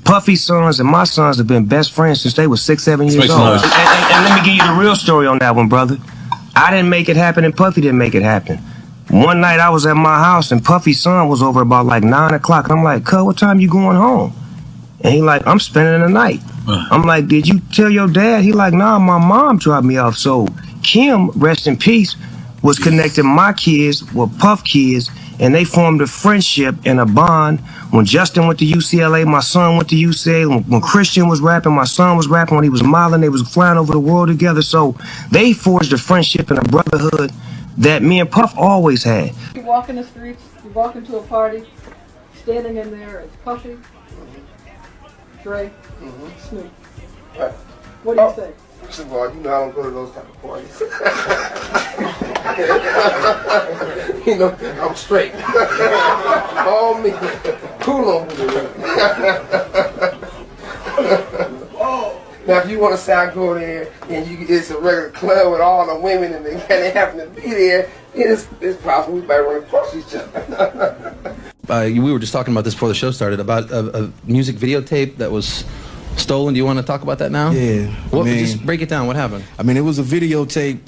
Puffy's sons and my sons have been best friends since they were 6, 7 years old. And let me give you the real story on that one, brother. I didn't make it happen and Puffy didn't make it happen. One night I was at my house and Puffy's son was over about like 9 o'clock. I'm like, cuz, what time you going home? And he like, I'm spending the night. I'm like, did you tell your dad? He like, nah, my mom dropped me off. So Kim, rest in peace, was connecting my kids with Puff kids, and they formed a friendship and a bond. When Justin went to UCLA, my son went to UCLA. When Christian was rapping, my son was rapping. When he was modeling, they was flying over the world together. So they forged a friendship and a brotherhood that me and Puff always had. You walk in the streets, you walk into a party, standing in there is Puffy, Dre, Snoop. Right. What do you say? First of all, you know I don't go to those type of parties. You know, I'm straight. All me. Cool on me. Now, if you want to say I go there and it's a regular club with all the women and they happen to be there, it's possible we might run across each other. We were just talking about this before the show started, about a music videotape that was stolen. Do you want to talk about that now? Yeah. Just break it down. What happened? I mean, it was a videotape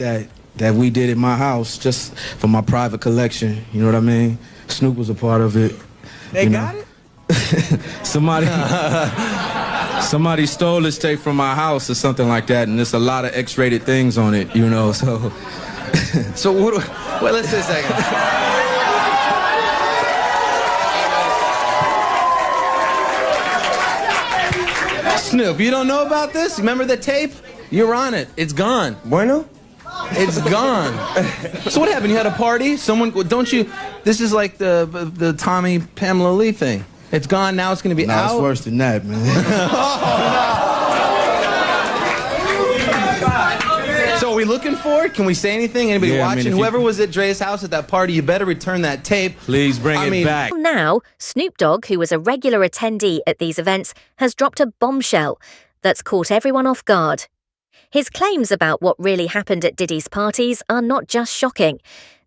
that we did in my house just for my private collection. You know what I mean? Snoop was a part of it. They got it? Somebody stole this tape from my house or something like that, and there's a lot of X-rated things on it, you know, so... So what... Wait, let's see a second. Snoop, you don't know about this? Remember the tape? You're on it. It's gone. Bueno? It's gone. So what happened? You had a party? Someone... Don't you... This is like the Tommy Pamela Lee thing. It's gone, now it's going to be out? No, it's worse than that, man. So are we looking for it? Can we say anything? Anybody watching? Whoever was at Dre's house at that party, you better return that tape. Please bring it back. Now, Snoop Dogg, who was a regular attendee at these events, has dropped a bombshell that's caught everyone off guard. His claims about what really happened at Diddy's parties are not just shocking.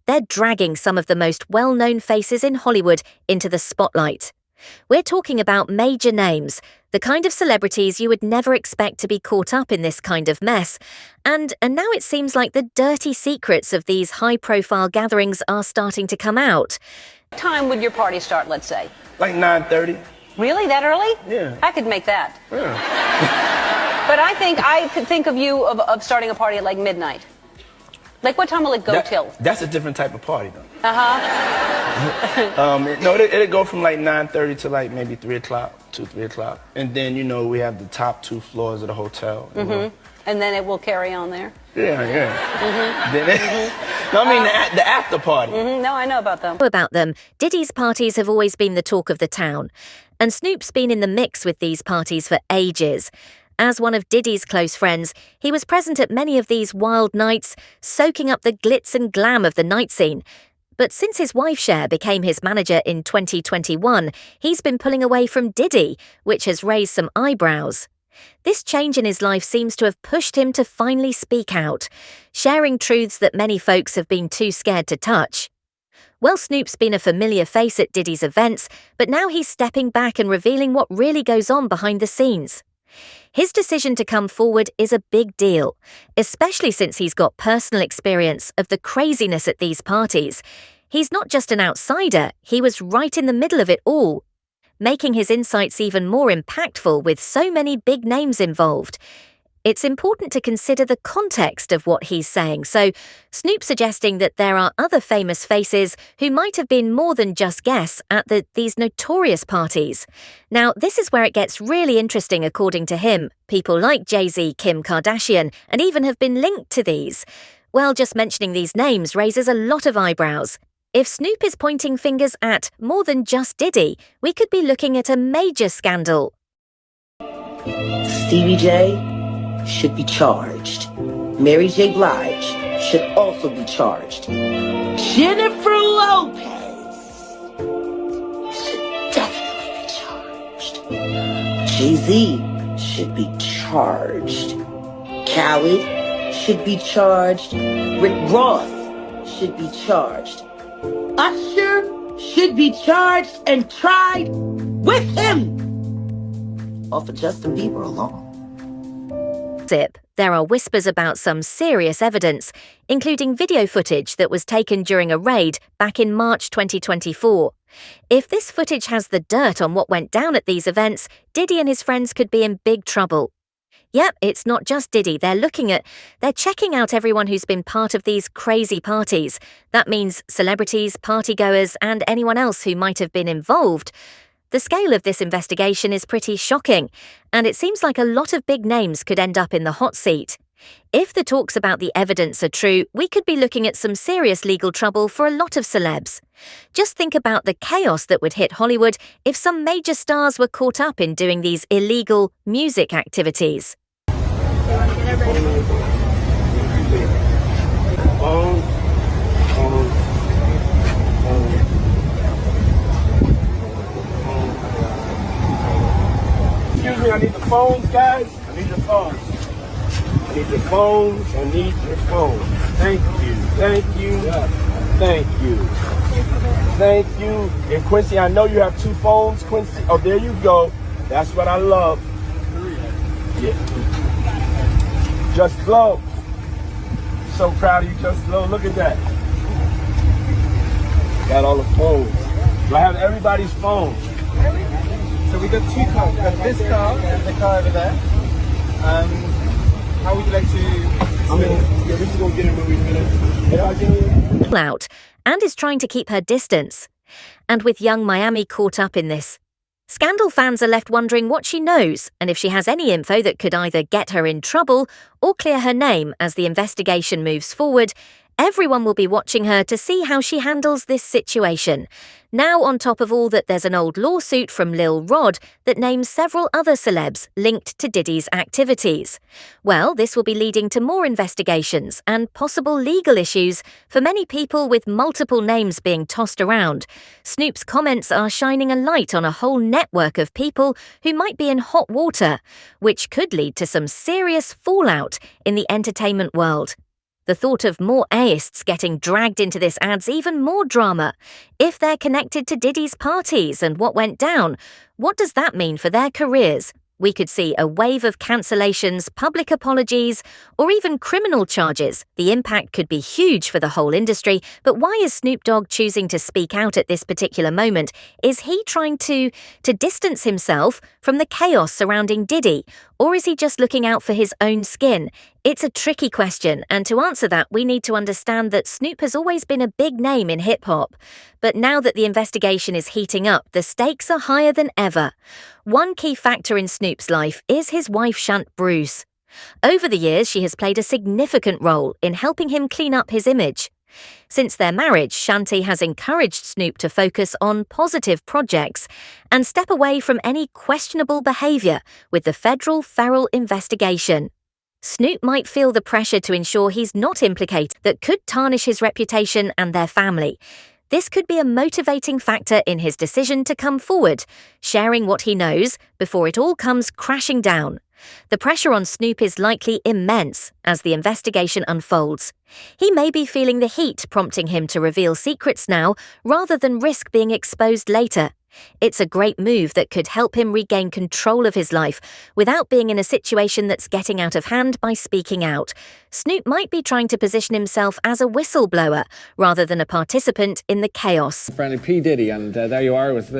They're dragging some of the most well-known faces in Hollywood into the spotlight. We're talking about major names, the kind of celebrities you would never expect to be caught up in this kind of mess. And now it seems like the dirty secrets of these high-profile gatherings are starting to come out. What time would your party start, let's say? Like 9:30. Really? That early? Yeah. I could make that. Yeah. But I could think of you of starting a party at like midnight. Like, what time will it go till? That's a different type of party, though. No, it'll go from like 9:30 to like maybe 3 o'clock, 2, 3 o'clock. And then, you know, we have the top 2 floors of the hotel. You know. And then it will carry on there? Yeah. Then No, I mean the after party. No, I know about them. Diddy's parties have always been the talk of the town. And Snoop's been in the mix with these parties for ages. As one of Diddy's close friends, he was present at many of these wild nights, soaking up the glitz and glam of the night scene. But since his wife Cher became his manager in 2021, he's been pulling away from Diddy, which has raised some eyebrows. This change in his life seems to have pushed him to finally speak out, sharing truths that many folks have been too scared to touch. Well, Snoop's been a familiar face at Diddy's events, but now he's stepping back and revealing what really goes on behind the scenes. His decision to come forward is a big deal, especially since he's got personal experience of the craziness at these parties. He's not just an outsider, he was right in the middle of it all, making his insights even more impactful with so many big names involved. It's important to consider the context of what he's saying, so Snoop suggesting that there are other famous faces who might have been more than just guests at these notorious parties. Now, this is where it gets really interesting according to him. People like Jay-Z, Kim Kardashian, and even have been linked to these. Well, just mentioning these names raises a lot of eyebrows. If Snoop is pointing fingers at more than just Diddy, we could be looking at a major scandal. Stevie J should be charged. Mary J. Blige should also be charged. Jennifer Lopez should definitely be charged. Jay-Z should be charged. Khaled should be charged. Rick Ross should be charged. Usher should be charged and tried with him. off of Justin Bieber alone. There are whispers about some serious evidence, including video footage that was taken during a raid back in March 2024. If this footage has the dirt on what went down at these events, Diddy and his friends could be in big trouble. Yep, it's not just Diddy. They're checking out everyone who's been part of these crazy parties. That means celebrities, partygoers, and anyone else who might have been involved. The scale of this investigation is pretty shocking, and it seems like a lot of big names could end up in the hot seat. If the talks about the evidence are true, we could be looking at some serious legal trouble for a lot of celebs. Just think about the chaos that would hit Hollywood if some major stars were caught up in doing these illegal music activities. Excuse me, I need the phones, guys. I need the phones. I need the phones. I need your phones. Thank you. Thank you. Thank you. Thank you. And Quincy, I know you have 2 phones, Quincy. Oh, there you go. That's what I love. Yeah. Just Glow. So proud of you, Just Glow. Look at that. Got all the phones. Do I have everybody's phones? So we got 2 cars. We got this car and the car over there. How would you like to? Yeah, we can go get him when we finish. Out and is trying to keep her distance. And with young Miami caught up in this, Scandal fans are left wondering what she knows and if she has any info that could either get her in trouble or clear her name as the investigation moves forward. Everyone will be watching her to see how she handles this situation. Now, on top of all that, there's an old lawsuit from Lil Rod that names several other celebs linked to Diddy's activities. Well, this will be leading to more investigations and possible legal issues for many people with multiple names being tossed around. Snoop's comments are shining a light on a whole network of people who might be in hot water, which could lead to some serious fallout in the entertainment world. The thought of more A-ists getting dragged into this adds even more drama. If they're connected to Diddy's parties and what went down, what does that mean for their careers? We could see a wave of cancellations, public apologies, or even criminal charges. The impact could be huge for the whole industry, but why is Snoop Dogg choosing to speak out at this particular moment? Is he trying to distance himself from the chaos surrounding Diddy, or is he just looking out for his own skin? It's a tricky question, and to answer that, we need to understand that Snoop has always been a big name in hip-hop. But now that the investigation is heating up, the stakes are higher than ever. One key factor in Snoop's life is his wife, Shunt Bruce. Over the years, she has played a significant role in helping him clean up his image. Since their marriage, Shanti has encouraged Snoop to focus on positive projects and step away from any questionable behavior with the federal feral investigation. Snoop might feel the pressure to ensure he's not implicated that could tarnish his reputation and their family. This could be a motivating factor in his decision to come forward, sharing what he knows before it all comes crashing down. The pressure on Snoop is likely immense as the investigation unfolds. He may be feeling the heat prompting him to reveal secrets now rather than risk being exposed later. It's a great move that could help him regain control of his life without being in a situation that's getting out of hand by speaking out. Snoop might be trying to position himself as a whistleblower rather than a participant in the chaos. Friendly P. Diddy, and there you are with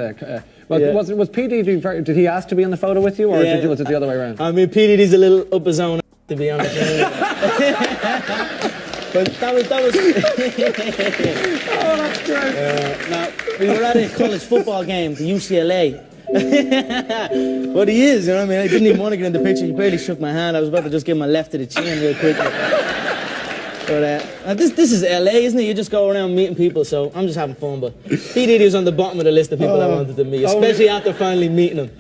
was P. Diddy, did he ask to be on the photo with you, or was it the other way around? I mean, P. Diddy's a little up his own, to be honest. But that was oh, that's great. Now, we were at a college football game, the UCLA. But he is, you know what I mean? I didn't even want to get in the picture. He barely shook my hand. I was about to just give him a left to the chin real quick. But this is LA, isn't it? You just go around meeting people, so I'm just having fun. But P. Diddy was on the bottom of the list of people I wanted to meet, especially after finally meeting him.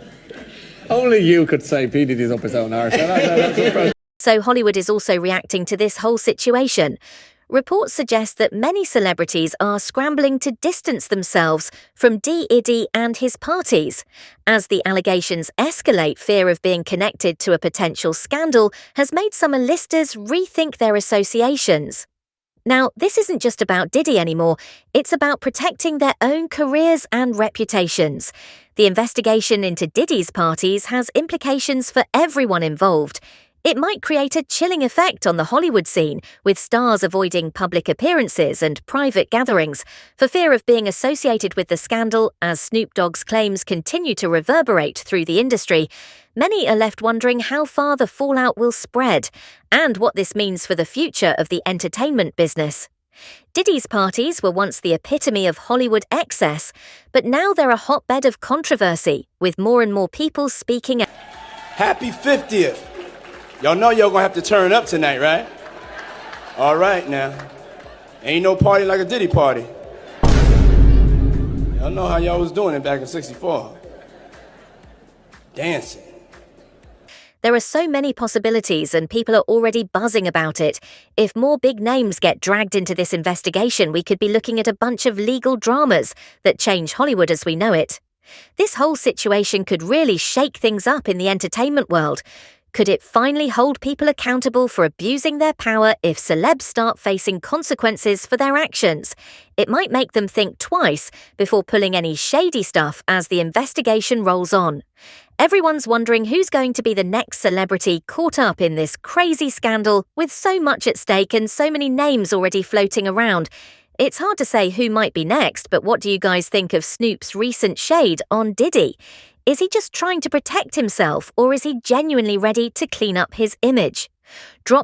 Only you could say P. Diddy's up his own arse. That's impressive. So Hollywood is also reacting to this whole situation. Reports suggest that many celebrities are scrambling to distance themselves from Diddy and his parties. As the allegations escalate, fear of being connected to a potential scandal has made some A-listers rethink their associations. Now, this isn't just about Diddy anymore, it's about protecting their own careers and reputations. The investigation into Diddy's parties has implications for everyone involved. It might create a chilling effect on the Hollywood scene, with stars avoiding public appearances and private gatherings for fear of being associated with the scandal as Snoop Dogg's claims continue to reverberate through the industry. Many are left wondering how far the fallout will spread and what this means for the future of the entertainment business. Diddy's parties were once the epitome of Hollywood excess, but now they're a hotbed of controversy, with more and more people speaking out. Happy 50th. Y'all know y'all gonna have to turn up tonight, right? All right now. Ain't no party like a Diddy party. Y'all know how y'all was doing it back in '64. Dancing. There are so many possibilities and people are already buzzing about it. If more big names get dragged into this investigation, we could be looking at a bunch of legal dramas that change Hollywood as we know it. This whole situation could really shake things up in the entertainment world. Could it finally hold people accountable for abusing their power if celebs start facing consequences for their actions? It might make them think twice before pulling any shady stuff as the investigation rolls on. Everyone's wondering who's going to be the next celebrity caught up in this crazy scandal with so much at stake and so many names already floating around. It's hard to say who might be next, but what do you guys think of Snoop's recent shade on Diddy? Is he just trying to protect himself, or is he genuinely ready to clean up his image? Drop